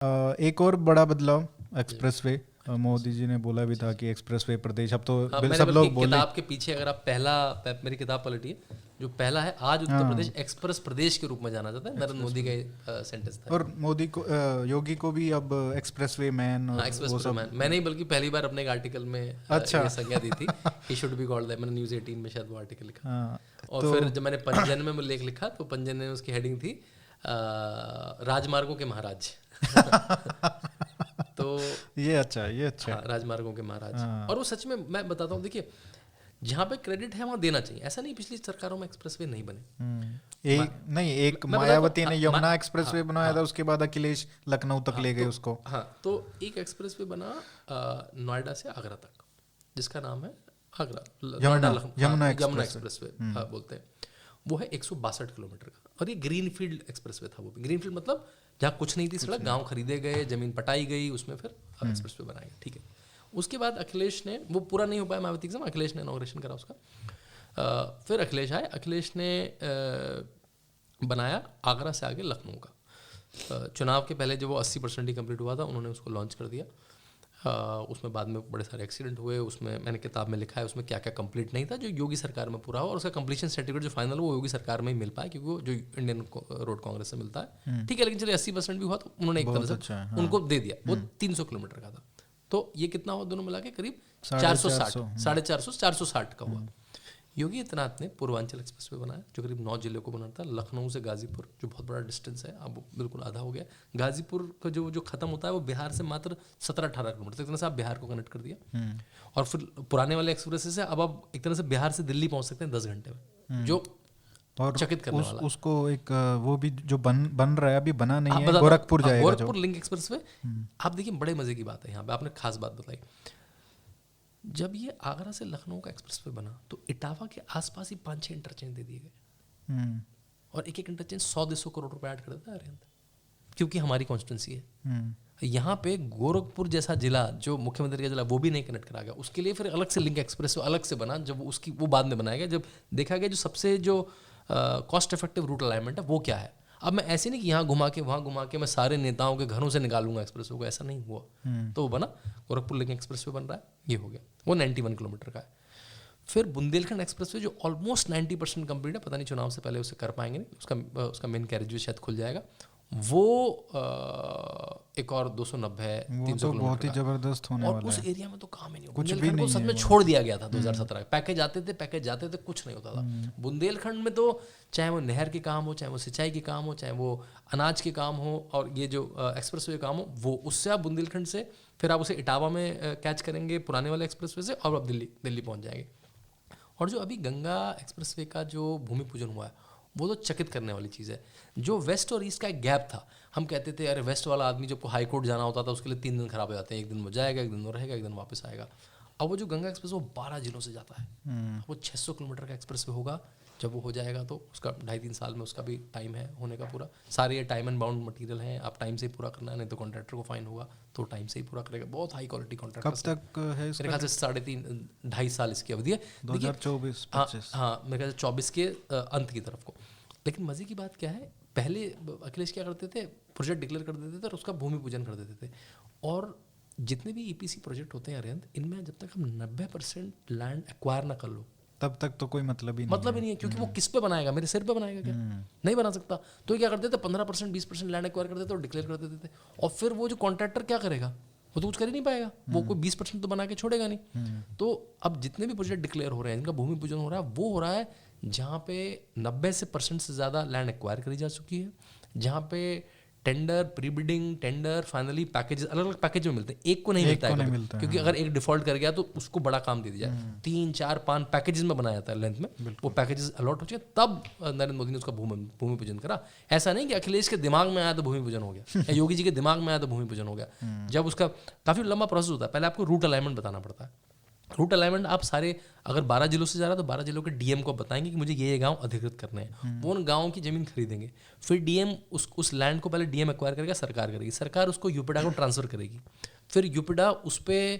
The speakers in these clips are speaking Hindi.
एक और बड़ा बदलाव एक्सप्रेसवे। मोदी जी ने बोला भी था कि एक्सप्रेसवे प्रदेश, अब तो मैंने सब लोग बल्कि बोले। किताब के पीछे अगर आप मेरी किताब पलटिए, जो पहला है, आज उत्तर प्रदेश एक्सप्रेस प्रदेश के रूप में जाना जाता है, नरेंद्र मोदी का सेंटेंस था। और मोदी को योगी को भी अब एक्सप्रेसवे मैन और एक्सप्रेस वो सब। मैन, मैंने ही बल्कि पहली बार अपने एक आर्टिकल में अच्छा। ये संज्ञा दी थी, ही शुड बी कॉल्ड, मैंने न्यूज़ 18 में शायद वो आर्टिकल लिखा। हाँ, और फिर जब मैंने पंजन में लेख लिखा तो पंजन में उसकी हेडिंग थी राजमार्गों के महाराज। तो ये अच्छा हाँ, राजमार्गों के महाराज। हाँ। और वो सच में मैं बताता हूँ, देखिए जहाँ पे क्रेडिट है वहाँ देना चाहिए। ऐसा नहीं पिछली सरकारों में एक्सप्रेसवे नहीं बने। एक मायावती ने यमुना एक्सप्रेसवे बनाया था, उसके बाद अखिलेश लखनऊ तक ले गए उसको। हाँ, तो एक एक्सप्रेसवे बना नोएडा से आगरा तक, जिसका नाम है यमुना एक्सप्रेसवे बोलते हैं। वो है 162 किलोमीटर का, और ये ग्रीनफील्ड एक्सप्रेसवे था। वो ग्रीनफील्ड मतलब जहाँ कुछ नहीं थी सड़क, गांव खरीदे गए, जमीन पटाई गई, उसमें फिर एक्सप्रेसवे बनाई। ठीक है, उसके बाद अखिलेश ने, वो पूरा नहीं हो पाया मायावती के समय, अखिलेश ने इनॉग्रेशन करा उसका। फिर अखिलेश आए, अखिलेश ने बनाया आगरा से आगे लखनऊ का। चुनाव के पहले जो वो 80% ही कंप्लीट हुआ था, उन्होंने उसको लॉन्च कर दिया। उसमें बाद में बड़े सारे एक्सीडेंट हुए। उसमें मैंने किताब में लिखा है उसमें क्या क्या कंप्लीट नहीं था, जो योगी सरकार में पूरा हुआ, और उसका कंप्लीशन सर्टिफिकेट जो फाइनल वो योगी सरकार में ही मिल पाया, क्योंकि वो जो इंडियन रोड कांग्रेस से मिलता है। ठीक है, लेकिन चलिए 80% भी हुआ तो उन्होंने एक तरह से उनको दे दिया। वो 300 किलोमीटर का था, तो ये कितना हुआ दोनों मिला के? करीब 460, 450 का हुआ। योगी आदित्यनाथ ने पूर्वांचल एक्सप्रेसवे बनाया, जो करीब 9 जिले को बनाता है। लखनऊ से गाजीपुर, जो बहुत बड़ा डिस्टेंस है, अब बिल्कुल आधा हो गया। गाजीपुर का जो खत्म होता है वो बिहार से मात्र 17-18 किलोमीटर, एक तरह से आप बिहार को कनेक्ट कर दिया। और फिर पुराने वाले एक्सप्रेस से अब आप एक तरह से बिहार से दिल्ली पहुंच सकते हैं 10 घंटे में, जो और चकित करने वाला। उसको एक वो भी जो बन रहा है, अभी बना नहीं है, गोरखपुर जाएगा। Gorakhpur link expressway. आप देखिए बड़े मजे की बात है यहाँ पे, आपने खास बात बताई। जब ये आगरा से लखनऊ का एक्सप्रेसवे बना तो इटावा के आसपास ही 5-6 इंटरचेंज दे दिए गए, और एक एक इंटरचेंज 100-150 करोड़ रुपए ऐड कर देता है, क्योंकि हमारी कॉन्स्टिट्यूंसी है। यहाँ पे गोरखपुर जैसा जिला, जो मुख्यमंत्री का जिला, वो भी नहीं कनेक्ट करा गया। उसके लिए फिर अलग से लिंक एक्सप्रेसवे अलग से बना, जब उसकी वो बाद में बनाया गया, जब देखा गया जो सबसे जो कॉस्ट इफेक्टिव रूट अलाइनमेंट है वो क्या है। अब मैं ऐसे नहीं कि यहाँ घुमा के वहाँ घुमा के मैं सारे नेताओं के घरों से निकालूंगा एक्सप्रेसवे को, ऐसा नहीं हुआ। तो वो बना, गोरखपुर लिंक एक्सप्रेसवे बन रहा है, ये हो गया। वो 91 किलोमीटर का है। फिर बुंदेलखंड एक्सप्रेसवे जो ऑलमोस्ट 90% कंप्लीट है, पता नहीं चुनाव से पहले उसे कर पाएंगे नहीं, उसका मेन कैरेज भी शायद खुल जाएगा। वो एक और 290 है, 300 तो बहुत ही जबरदस्त होने वाला है। और उस एरिया में तो काम ही नहीं, कुछ भी बुंदेलखंड को नहीं सच में छोड़ दिया गया था 2017। पैकेज जाते थे, कुछ नहीं होता था बुंदेलखंड में। तो चाहे वो नहर के काम हो, चाहे वो सिंचाई के काम हो, चाहे वो अनाज के काम हो, और ये जो एक्सप्रेसवे काम हो, वो उससे आप बुंदेलखंड से फिर आप उसे इटावा में कैच करेंगे पुराने वाले एक्सप्रेसवे से, और आप दिल्ली पहुंच जाएंगे। और जो अभी गंगा एक्सप्रेसवे का जो भूमि पूजन हुआ है, वो तो चकित करने वाली चीज़ है। जो वेस्ट और ईस्ट का एक गैप था, हम कहते थे अरे वेस्ट वाला आदमी जब हाई कोर्ट जाना होता था उसके लिए 3 दिन खराब हो जाते हैं, एक दिन वो जाएगा, एक दिन वो रहेगा, एक दिन वापस आएगा। अब वो जो गंगा एक्सप्रेस वो 12 जिलों से जाता है, वो 600 किलोमीटर का एक्सप्रेस होगा। जब वो हो जाएगा तो उसका 2.5-3 साल में उसका भी टाइम है होने का पूरा। सारे ये टाइम एंड बाउंड मटेरियल हैं, आप टाइम से ही पूरा करना है, नहीं तो कॉन्ट्रैक्टर को फाइन होगा, तो टाइम से ही पूरा करेगा। बहुत हाई क्वालिटी कॉन्ट्रैक्टर। कब तक है इसका? मेरे ख्याल से 3.5-2.5 साल इसकी अवधि है, 2024-25। हाँ मेरे ख्याल से 24 के अंत की तरफ को। लेकिन मज़े की बात क्या है, पहले अखिलेश क्या करते थे, प्रोजेक्ट डिक्लेयर कर देते थे और उसका भूमि पूजन कर देते थे। और जितने भी ईपीसी प्रोजेक्ट होते हैं अरिहंत, इनमें जब तक हम 90% लैंड एक्वायर ना कर लो, तब तक तो कोई मतलब ही नहीं है, क्योंकि वो किस पे बनाएगा, मेरे सिर पे बनाएगा क्या? नहीं बना सकता। तो क्या करते थे, 15% 20% लैंड एक्वायर कर देते और डिक्लेयर कर देते थे। और फिर वो जो कॉन्ट्रैक्टर क्या करेगा, वो तो कुछ कर ही नहीं पाएगा, वो कोई 20% तो बना के छोड़ेगा नहीं। तो अब जितने भी प्रोजेक्ट डिक्लेयर हो रहे हैं, जिनका भूमि पूजन हो रहा है, वो हो रहा है जहाँ पे 90% से ज़्यादा लैंड एक्वायर करी जा चुकी है, जहाँ पे tender, pre bidding, tender, finally package अलग अलग पैकेज में मिलते हैं, एक को नहीं मिलता है, क्योंकि अगर एक डिफॉल्ट कर गया तो उसको बड़ा काम दे दिया जाए। 3, 4, 5 पैकेजेस में बनाया जाता है लेंथ में, वो पैकेजेस अलॉट हो चुके, तब नरेंद्र मोदी ने उसका भूमि पूजन करा। ऐसा नहीं कि अखिलेश के दिमाग में आया तो भूमि पूजन हो गया, या योगी जी के दिमाग में आया तो भूमि पूजन हो गया। जब उसका काफ़ी लंबा प्रोसेस होता है, पहले आपको रूट अलाइनमेंट बताना पड़ता है। रूट अलाइनमेंट आप सारे, अगर 12 जिलों से जा रहा है तो 12 जिलों के डीएम को बताएंगे कि मुझे ये गांव अधिकृत करने हैं। वो उन गांवों की ज़मीन खरीदेंगे, फिर डीएम उस लैंड को पहले डीएम एक्वायर करेगा, सरकार करेगी, सरकार उसको यूपीडा को ट्रांसफ़र करेगी, फिर यूपीडा उस पर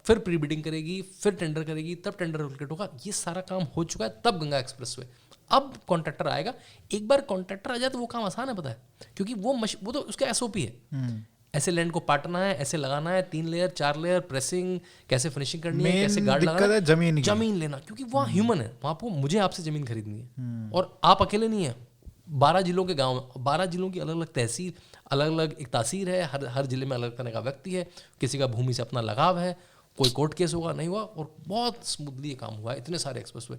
फिर प्री बिडिंग करेगी, फिर टेंडर करेगी, तब टेंडर एलोकेट होगा। ये सारा काम हो चुका है, तब गंगा एक्सप्रेसवे। अब कॉन्ट्रैक्टर आएगा। एक बार कॉन्ट्रैक्टर आ जाए तो वो काम आसान है, पता है, क्योंकि वो तो उसका SOP है। ऐसे लैंड को पाटना है, ऐसे लगाना है, 3 लेयर 4 लेयर, प्रेसिंग, कैसे फिनिशिंग करनी है, कैसे गार्ड लगाना है, जमीन लेना, क्योंकि वहाँ ह्यूमन है, वहाँ आपको मुझे आपसे जमीन खरीदनी है, और आप अकेले नहीं है, 12 जिलों के गांव में, 12 जिलों की अलग अलग तहसील, अलग अलग एक तासीर है, हर जिले में अलग तरह का व्यक्ति है, किसी का भूमि से अपना लगाव है, कोई कोर्ट केस होगा नहीं हुआ, और बहुत स्मूथली ये काम हुआ है, इतने सारे एक्सप्रेसवे।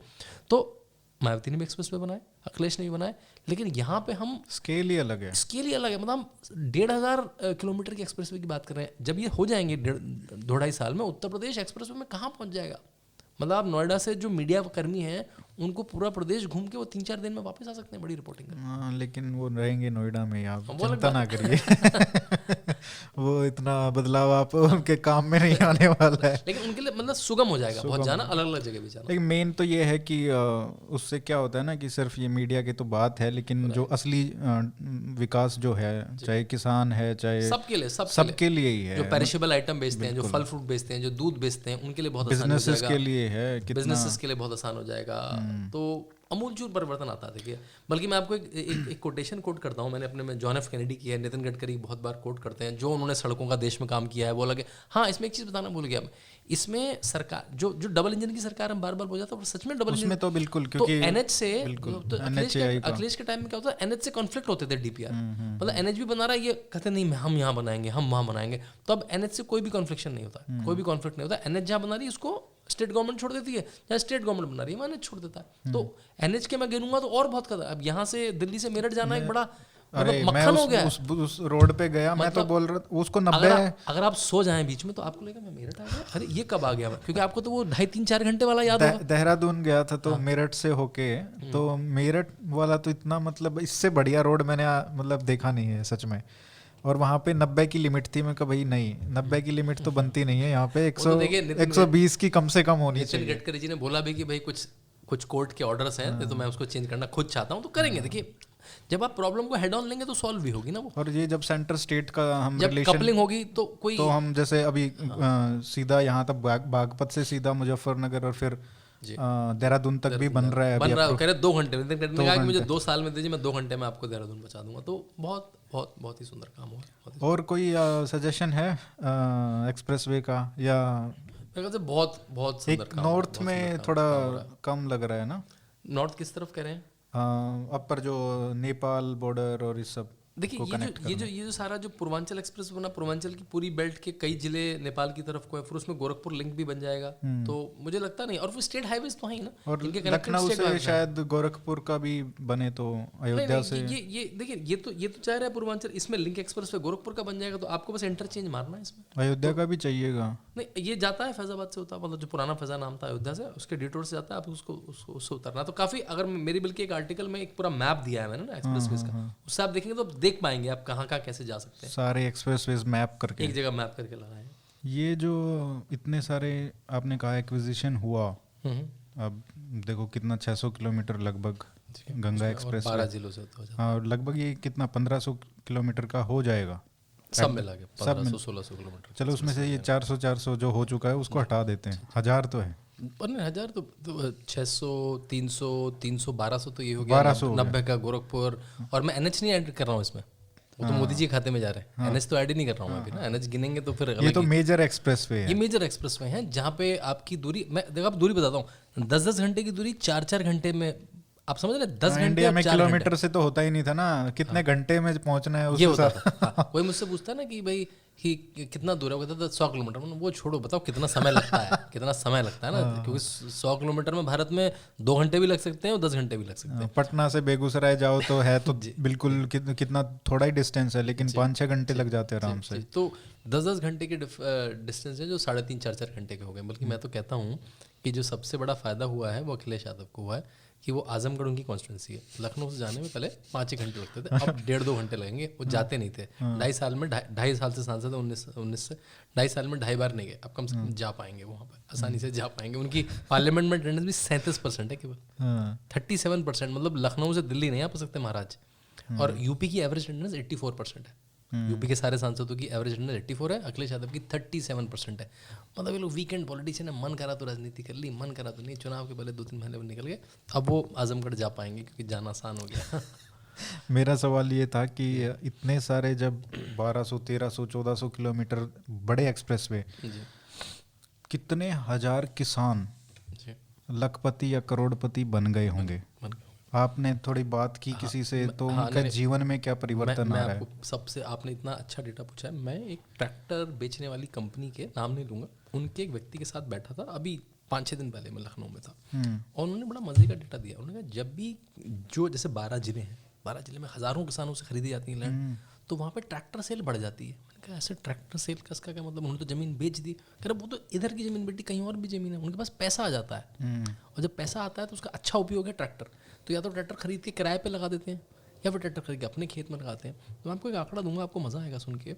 तो मायावती ने भी एक्सप्रेसवे बनाए, अखिलेश ने भी बनाए, लेकिन यहाँ पे हम स्केल ही अलग है, मतलब हम 1,500 किलोमीटर की एक्सप्रेसवे की बात कर रहे हैं। जब ये हो जाएंगे 2-2.5 साल में, उत्तर प्रदेश एक्सप्रेसवे में कहाँ पहुँच जाएगा। मतलब आप नोएडा से जो मीडिया कर्मी हैं उनको पूरा प्रदेश घूम के वो 3-4 दिन में वापस आ सकते हैं बड़ी रिपोर्टिंग कर। लेकिन वो रहेंगे नोएडा में, आप चिंता ना करिए वो इतना बदलाव आप उनके काम में नहीं आने वाला है, लेकिन उनके लिए मतलब सुगम हो जाएगा बहुत जाना, अलग अलग जगह भी जाना। लेकिन मेन तो ये है कि उससे क्या होता है ना कि सिर्फ ये मीडिया की तो बात है, लेकिन जो असली विकास जो है, चाहे किसान है, चाहे सबके लिए ही है, जो पेरिशेबल आइटम बेचते हैं, जो फल फ्रूट बेचते हैं, जो दूध बेचते हैं, उनके लिए बहुत आसान हो जाएगा, के लिए है, बिजनेसेस के लिए बहुत आसान हो जाएगा। तो अमूलचूल परिवर्तन आता है। देखिए, बल्कि मैं आपको एक कोटेशन कोट करता हूँ, मैंने अपने में जॉन एफ कैनेडी की है, नितिन गडकरी बहुत बार कोट करते हैं, जो उन्होंने सड़कों का देश में काम किया है, वो लगे। हाँ, इसमें एक चीज़ बताना भूल गया, इसमें सरकार जो डबल इंजन की सरकार हम बार बार बोल जाता है, सच में डबल इंजन में तो बिल्कुल, क्योंकि NH से अखिलेश के टाइम में क्या होता है, NH से कॉन्फ्लिक्ट होते थे DPR, मतलब NH भी बना रहा है, ये कहते नहीं हम यहाँ बनाएंगे, हम वहाँ बनाएंगे, तो अब NH से कोई भी कॉन्फ्लिक्शन नहीं होता, कोई भी कॉन्फ्लिक्ट नहीं होता। NH जहाँ बना रही है उसको स्टेट गवर्नमेंट छोड़ देती है, जहाँ स्टेट गवर्नमेंट बना रही है वहाँ NH छोड़ देता है। तो NH के मैं गिनूंगा तो और बहुत कदर। अब यहाँ से दिल्ली से मेरठ जाना एक बड़ा मक्खन हो गया है। उस रोड पे गया, मैं तो बोल रहा उसको 90 अगर आप सो जाएं बीच में तो आपको लगेगा मैं मेरठ आ गया, अरे ये कब आ गया, क्योंकि आपको तो वो 2.5-3-4 घंटे वाला याद होगा। देहरादून गया था तो मेरठ से होके, तो मेरठ वाला तो इतना मतलब इससे बढ़िया रोड मैंने मतलब देखा नहीं है सच में। और वहाँ पे 90 की लिमिट थी, मैं कहा भाई नहीं, 90 की लिमिट तो बनती नहीं है यहाँ पे, 120 की कम से कम होनी चाहिए। गडकरी जी ने बोला भी कि भाई कुछ कोर्ट के ऑर्डर्स हैं, तो मैं उसको चेंज करना खुद चाहता हूँ, तो करेंगे। देखिए, जब आप प्रॉब्लम को हेड ऑन लेंगे तो सॉल्व भी होगी ना वो। और ये जब सेंटर स्टेट का हम जब कपलिंग होगी तो हम जैसे अभी सीधा यहाँ तक बागपत से सीधा मुजफ्फरनगर और फिर देहरादून तक भी बन रहा है, कह रहे 2 घंटे में। मुझे 2 साल में दीजिए, मैं 2 घंटे में आपको देहरादून पहुंचा दूंगा। तो बहुत बहुत बहुत ही सुंदर काम हुआ। और कोई सजेशन है एक्सप्रेसवे का, या बहुत बहुत सुंदर काम? नॉर्थ में थोड़ा कम लग रहा है ना। नॉर्थ किस तरफ कह रहे हैं? अपर जो नेपाल बॉर्डर और इस सब। देखिए, ये जो सारा जो पूर्वांचल एक्सप्रेस बना, पूर्वांचल की पूरी बेल्ट के कई जिले नेपाल की तरफ को है, फिर उसमें गोरखपुर लिंक भी बन जाएगा, तो मुझे लगता नहीं। और वो स्टेट हाईवेज तो है ना, और लखनऊ से शायद गोरखपुर का भी बने तो अयोध्या से। ये देखिए, ये तो चाह रहा है पूर्वांचल, इसमें लिंक एक्सप्रेस पे गोरखपुर का बन जाएगा, तो आपको बस इंटरचेंज मारना है इसमें। अयोध्या का भी चाहिएगा? नहीं, ये जाता है फैजाबाद से होता, मतलब जो पुराना फैजा नाम था अयोध्या से, उसके डिटोर से जाता है, आप उससे उतरना। तो काफी, अगर मेरी बल्कि एक आर्टिकल में एक पूरा मैप दिया है मैंने ना एक्सप्रेसवेज का, उससे आप देखेंगे तो आप देख पाएंगे आप कहाँ कैसे जा सकते हैं। सारे एक्सप्रेसवेज मैप करके एक जगह मैप करके लगाए। ये जो इतने सारे आपने कहा एक्विजिशन हुआ, अब देखो कितना 600 किलोमीटर लगभग गंगा एक्सप्रेस 12 जिलों से हो जाता है, और लगभग ये कितना 1500 किलोमीटर का हो जाएगा सब मिला के, 1500-1600 किलोमीटर। चलो उसमें से ये 400 जो हो चुका है उसको हटा देते हैं, 1000 तो है, पर नहीं 1000 तो 600, 300, 300, 1200 तो ये हो गया, 90 का गोरखपुर। और मैं NH नहीं ऐड कर रहा हूँ इसमें, वो तो मोदी जी खाते में जा रहे हैं। NH तो ऐड ही नहीं कर रहा हूँ मैं अभी ना, NH गिनेंगे तो फिर ये तो मेजर एक्सप्रेसवे है। ये मेजर एक्सप्रेसवे हैं जहाँ पे आपकी दूरी, मैं देखो आप दूरी बताता हूँ, 10-10 घंटे की दूरी 4-4 घंटे में, आप समझ रहे हैं? 10 घंटे इंडिया में किलोमीटर से तो होता ही नहीं था ना, कितने घंटे में पहुंचना है, ये होता था। कोई मुझसे पूछता है ना कि भाई कि कितना दूर है, वो कहता था 100 किलोमीटर। वो छोड़ो, बताओ कितना समय लगता है, कितना समय लगता है ना, क्योंकि 100 किलोमीटर में भारत में 2 घंटे भी लग सकते हैं और 10 घंटे भी लग सकते हैं। पटना से बेगूसराय जाओ तो है तो बिल्कुल कितना थोड़ा ही डिस्टेंस है, लेकिन 5-6 घंटे लग जाते हैं आराम से। तो 10-10 घंटे के डिस्टेंस है जो 3.5-4 घंटे के हो गए। बल्कि मैं तो कहता हूँ कि जो सबसे बड़ा फायदा हुआ है वो अखिलेश यादव को हुआ है कि वो आजमगढ़ उनकी कॉन्स्टिट्यूंसी है। लखनऊ से जाने में पहले 5-6 घंटे लगते थे, अब 1.5-2 घंटे लगेंगे। वो जाते नहीं थे, 2.5 साल में 2.5 साल से सांसद है, 19 से 2.5 साल में 2.5 बार नहीं गए। अब कम से कम जा पाएंगे वहाँ पर, आसानी से जा पाएंगे। उनकी पार्लियामेंट में अटेंडेंस भी 37% है केवल, 37%, मतलब लखनऊ से दिल्ली नहीं आ सकते महाराज। और यूपी की एवरेज अटेंडेंस 84% है, यूपी के सारे सांसदों की एवरेज अटेंडेंस 84 है, अखिलेश यादव की 37% है। मतलब ये लोग वीकेंड पॉलिटिशियन है, मन करा तो राजनीति कर ली, मन करा तो नहीं। चुनाव के पहले 2-3 महीने में निकल गए, अब वो आजमगढ़ जा पाएंगे क्योंकि जाना आसान हो गया। मेरा सवाल ये था कि इतने सारे जब 1200, 1300, 1400 किलोमीटर बड़े एक्सप्रेसवे, जी कितने हजार किसान जी लखपति या करोड़पति बन गए होंगे। मन आपने थोड़ी बात की किसी से, तो हाँ, उनका नहीं, जीवन में क्या परिवर्तन मैं आ रहा है? आपको सबसे, आपने इतना अच्छा डेटा पूछा है। मैं एक ट्रैक्टर बेचने वाली कंपनी के नाम नहीं लूँगा, उनके एक व्यक्ति के साथ बैठा था अभी 5-6 दिन पहले, मैं लखनऊ में था, और उन्होंने बड़ा मजे का डेटा दिया। उन्होंने कहा जब भी जो जैसे 12 जिले हैं, 12 जिले में हज़ारों किसानों से खरीदी जाती है लैंड, तो वहाँ पे ट्रैक्टर सेल बढ़ जाती है। मैंने कहा ऐसे ट्रैक्टर सेल का इसका क्या मतलब, उन्होंने तो ज़मीन बेच दी। कह रहे वो तो इधर की ज़मीन बेटी, कहीं और भी ज़मीन है, उनके पास पैसा आ जाता है, और जब पैसा आता है तो उसका अच्छा उपयोग है ट्रैक्टर। तो या तो ट्रैक्टर खरीद के किराए पे लगा देते हैं, या फिर ट्रैक्टर खरीद के अपने खेत में लगाते हैं। तो मैं आपको एक आंकड़ा दूंगा, आपको मज़ा आएगा सुन के।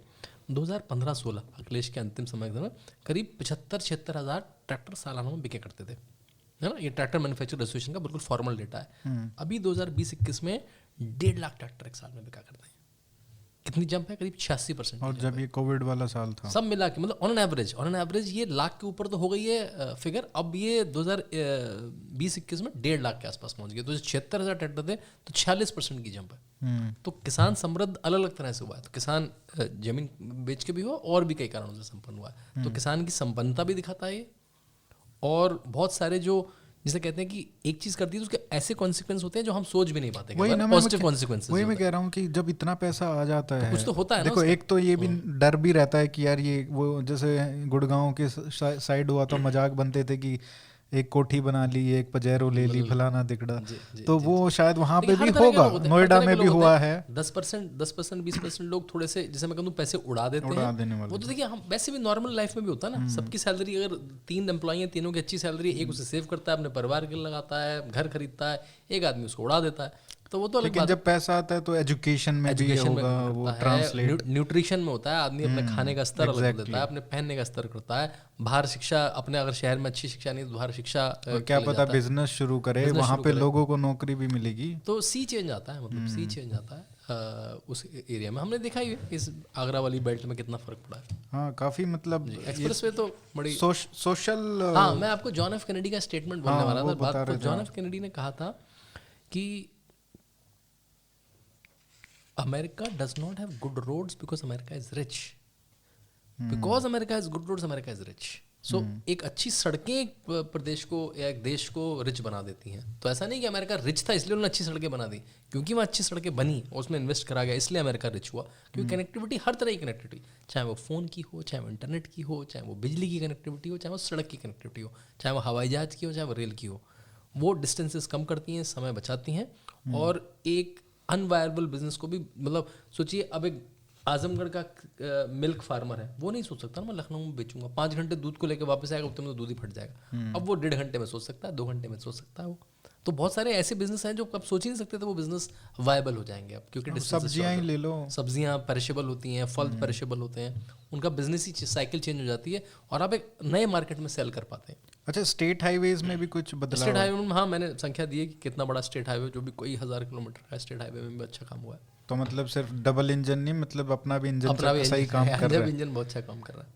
2015-16 अखिलेश के अंतिम समय में करीब 75-76 हज़ार ट्रैक्टर सालाना में बिके करते थे, है ना। ये ट्रैक्टर मैन्युफैक्चर एसोसिएशन का बिल्कुल फॉर्मल डेटा है। अभी 2020-21 में 1.5 लाख ट्रैक्टर एक साल में बिका करते हैं। कितनी जंप है? करीब 86%। और जब ये कोविड वाला साल था, सब मिला के मतलब ऑन एन एवरेज ये लाख के ऊपर तो हो गई है फिगर। अब ये 2020-21 में 1.5 लाख के आसपास पहुंच गए। तो 76,000 ट्रैक्टर थे तो 46% की जंप है। तो किसान समृद्ध अलग अलग तरह से हुआ है। तो किसान जमीन बेच के भी हुआ और भी कई कारणों से संपन्न हुआ है। तो किसान की संपन्नता भी दिखाता है ये। और बहुत सारे जो जिसे कहते हैं कि एक चीज करती है तो उसके ऐसे कॉन्सिक्वेंस होते हैं जो हम सोच भी नहीं पाते, पॉजिटिव कॉन्सिक्वेंसेस। वही मैं कह रहा हूँ कि जब इतना पैसा आ जाता है, कुछ तो होता है ना। देखो एक तो ये भी डर भी रहता है कि यार ये वो जैसे गुड़गांव के साइड हुआ तो मजाक बनते थे कि एक कोठी बना ली, एक पजेरो ले ली, फलाना दिगड़ा। तो वो शायद वहां पे भी होगा, नोएडा में भी हुआ है। 10%, 20% लोग थोड़े से, जैसे मैं कहूँ, पैसे उड़ा देते हैं। वो तो देखिए हम वैसे भी नॉर्मल लाइफ में भी होता है ना। सबकी सैलरी, अगर 3 एम्प्लॉई हैं, तीनों की अच्छी सैलरी, एक उसे सेव करता है, अपने परिवार के लिए लगाता है, घर खरीदता है, एक आदमी उसको उड़ा देता है। तो वो तो लेकिन जब पैसा आता है तो एजुकेशन में भी होगा, वो ट्रांसलेट, न्यूट्रिशन में होता है। आदमी अपने खाने का स्तर अलग देता है, अपने पहनने का स्तर करता है। बाहर शिक्षा, अपने अगर शहर में अच्छी शिक्षा नहीं तो बाहर शिक्षा, क्या पता बिजनेस शुरू करे, वहाँ पे लोगों को नौकरी भी मिलेगी। तो सी चेंज आता है, मतलब सी चेंज आता है उस एरिया में। हमने देखा ही है इस आगरा वाली बेल्ट में कितना फर्क पड़ा है। हाँ काफी, मतलब एक्सप्रेसवे तो बड़ी सोशल। हाँ, मैं आपको जॉन एफ कैनेडी का स्टेटमेंट बोलने वाला था। बात तो जॉन एफ कैनेडी ने कहा था कि America does not have good roads because America is rich. Because America has good roads, America is rich. So एक अच्छी सड़कें एक प्रदेश को या एक देश को रिच बना देती हैं। तो ऐसा नहीं कि अमेरिका रिच था इसलिए उन्होंने अच्छी सड़कें बना दी, क्योंकि वहाँ अच्छी सड़कें बनी और उसमें इन्वेस्ट करा गया, इसलिए अमेरिका रिच हुआ। क्योंकि कनेक्टिविटी, हर तरह की कनेक्टिविटी, चाहे वो फ़ोन की हो, चाहे वो इंटरनेट की हो, चाहे वो बिजली की कनेक्टिविटी हो, चाहे वो सड़क की कनेक्टिविटी हो, चाहे वो हवाई जहाज़ की हो, चाहे वो रेल की हो, वो डिस्टेंसेस कम करती हैं, समय बचाती हैं। और एक अनवायरेबल बिजनेस को भी, मतलब सोचिए, अब एक आजमगढ़ का मिल्क फार्मर है, वो नहीं सोच सकता ना मैं लखनऊ में बेचूंगा, 5 घंटे दूध को लेकर वापस आएगा, तो दूध ही फट जाएगा। अब वो 1.5 घंटे में सोच सकता है, 2 घंटे में सोच सकता है वो। तो बहुत सारे ऐसे बिजनेस हैं जो अब सोच ही नहीं सकते थे, वो बिजनेस वायबल हो जाएंगे अब, क्योंकि सब्जियां ही ले लो, सब्जियां पेरिशेबल होती हैं, फल पेरिशेबल होते हैं, उनका बिजनेस ही साइकिल चेंज हो जाती है और आप एक नए मार्केट में सेल कर पाते हैं। अच्छा, स्टेट हाईवेज में भी कुछ बदलाव? स्टेट हाईवे में, हाँ, मैंने संख्या दी है कि कितना बड़ा स्टेट हाईवे, जो भी कोई 1000 किलोमीटर का स्टेट हाईवे में भी अच्छा काम हुआ है। तो मतलब सिर्फ डबल इंजन नहीं, मतलब अपना भी इंजन सही काम कर रहा है। इंजन बहुत अच्छा काम कर रहा है।